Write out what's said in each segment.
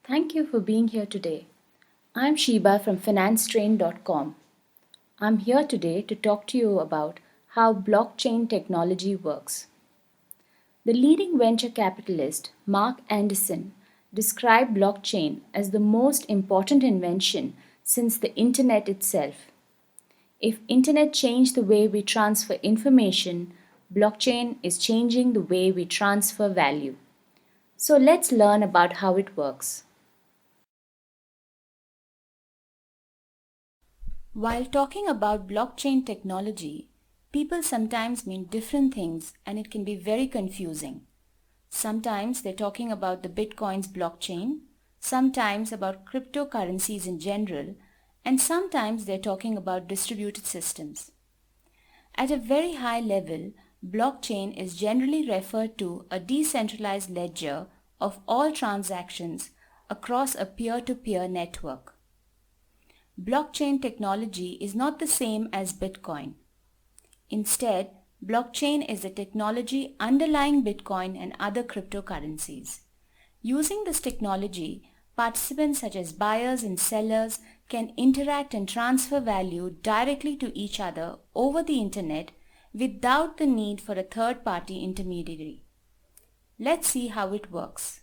Thank you for being here today. I'm Sheba from financetrain.com. I'm here today to talk to you about how blockchain technology works. The leading venture capitalist, Mark Anderson, described blockchain as the most important invention since the internet itself. If internet changed the way we transfer information, blockchain is changing the way we transfer value. So let's learn about how it works. While talking about blockchain technology, people sometimes mean different things and it can be very confusing. Sometimes they're talking about the Bitcoin's blockchain, sometimes about cryptocurrencies in general, and sometimes they're talking about distributed systems. At a very high level, blockchain is generally referred to a decentralized ledger of all transactions across a peer-to-peer network. Blockchain technology is not the same as Bitcoin. Instead, blockchain is the technology underlying Bitcoin and other cryptocurrencies. Using this technology, participants such as buyers and sellers can interact and transfer value directly to each other over the internet without the need for a third-party intermediary. Let's see how it works.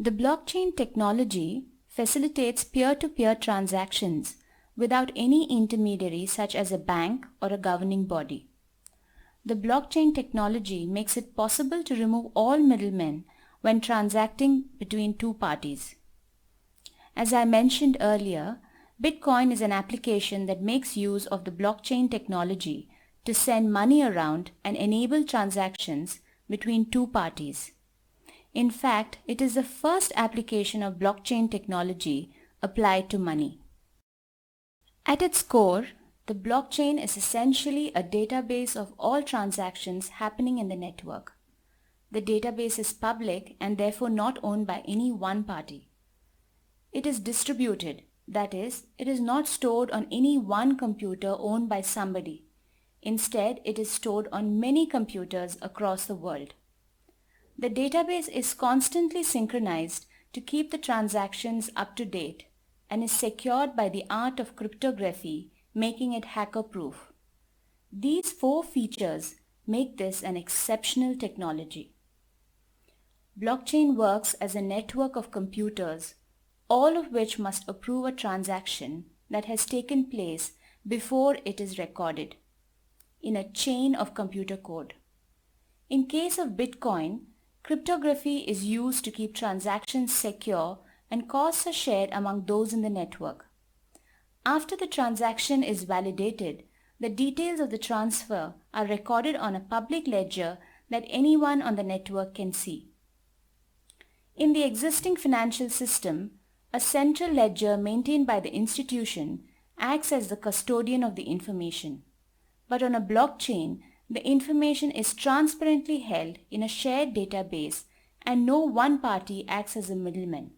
The blockchain technology facilitates peer-to-peer transactions without any intermediary such as a bank or a governing body. The blockchain technology makes it possible to remove all middlemen when transacting between two parties. As I mentioned earlier, Bitcoin is an application that makes use of the blockchain technology to send money around and enable transactions between two parties. In fact, it is the first application of blockchain technology applied to money. At its core, the blockchain is essentially a database of all transactions happening in the network. The database is public and therefore not owned by any one party. It is distributed, that is, it is not stored on any one computer owned by somebody. Instead, it is stored on many computers across the world. The database is constantly synchronized to keep the transactions up to date and is secured by the art of cryptography, making it hacker-proof. These four features make this an exceptional technology. Blockchain works as a network of computers, all of which must approve a transaction that has taken place before it is recorded in a chain of computer code. In case of Bitcoin, cryptography is used to keep transactions secure and costs are shared among those in the network. After the transaction is validated, the details of the transfer are recorded on a public ledger that anyone on the network can see. In the existing financial system, a central ledger maintained by the institution acts as the custodian of the information. But on a blockchain, the information is transparently held in a shared database and no one party acts as a middleman.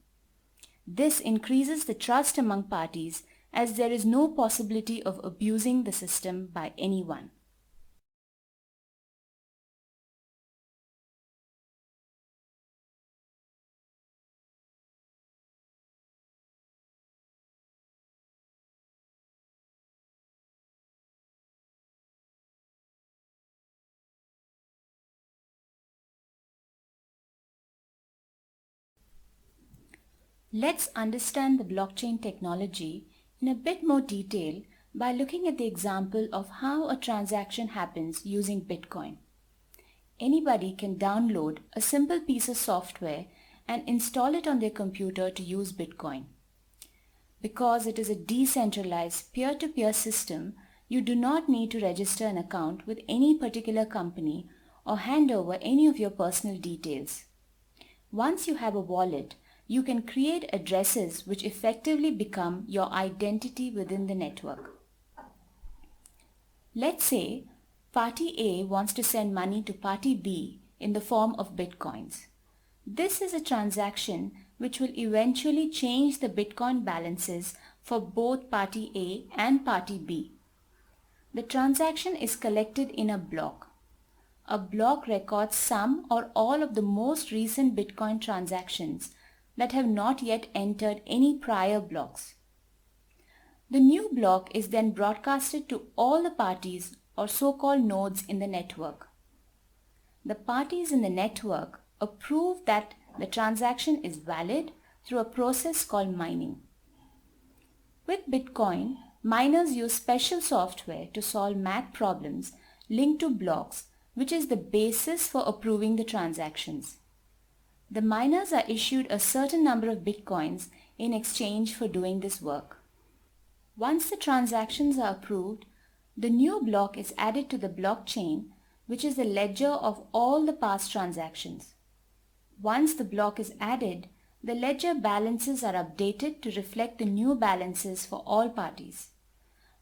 This increases the trust among parties as there is no possibility of abusing the system by anyone. Let's understand the blockchain technology in a bit more detail by looking at the example of how a transaction happens using Bitcoin. Anybody can download a simple piece of software and install it on their computer to use Bitcoin. Because it is a decentralized peer-to-peer system, you do not need to register an account with any particular company or hand over any of your personal details. Once you have a wallet, you can create addresses which effectively become your identity within the network. Let's say Party A wants to send money to Party B in the form of Bitcoins. This is a transaction which will eventually change the Bitcoin balances for both party A and party B. The transaction is collected in a block. A block records some or all of the most recent Bitcoin transactions that have not yet entered any prior blocks. The new block is then broadcasted to all the parties or so-called nodes in the network. The parties in the network approve that the transaction is valid through a process called mining. With Bitcoin, miners use special software to solve math problems linked to blocks, which is the basis for approving the transactions. The miners are issued a certain number of Bitcoins in exchange for doing this work. Once the transactions are approved, the new block is added to the blockchain, which is the ledger of all the past transactions. Once the block is added, the ledger balances are updated to reflect the new balances for all parties.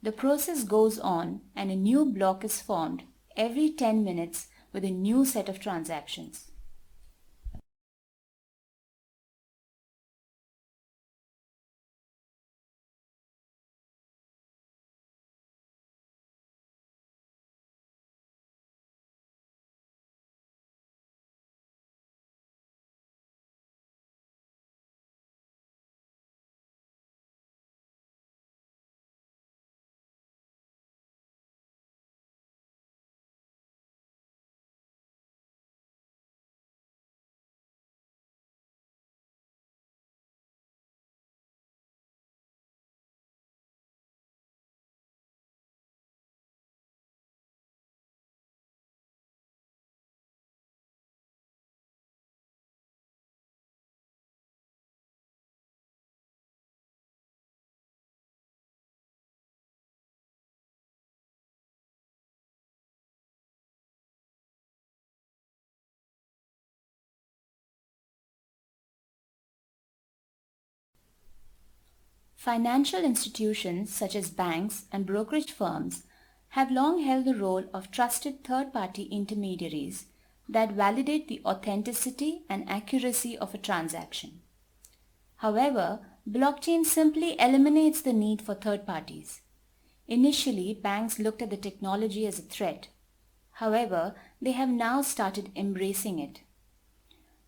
The process goes on and a new block is formed every 10 minutes with a new set of transactions. Financial institutions such as banks and brokerage firms have long held the role of trusted third-party intermediaries that validate the authenticity and accuracy of a transaction. However, blockchain simply eliminates the need for third parties. Initially, banks looked at the technology as a threat. However, they have now started embracing it.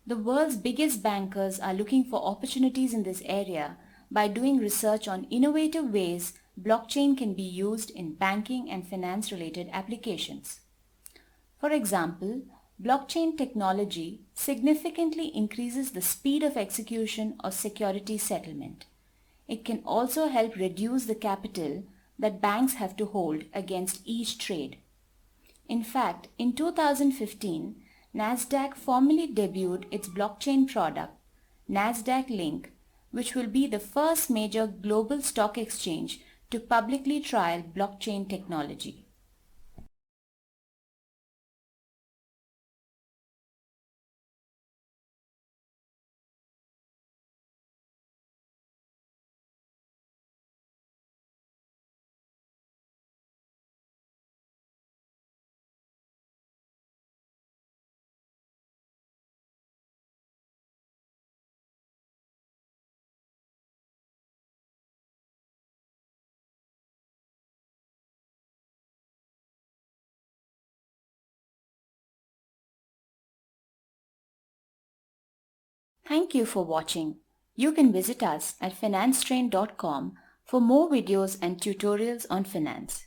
The world's biggest bankers are looking for opportunities in this area by doing research on innovative ways blockchain can be used in banking and finance-related applications. For example, blockchain technology significantly increases the speed of execution of security settlement. It can also help reduce the capital that banks have to hold against each trade. In fact, in 2015, Nasdaq formally debuted its blockchain product, Nasdaq Link, which will be the first major global stock exchange to publicly trial blockchain technology. Thank you for watching. You can visit us at financetrain.com for more videos and tutorials on finance.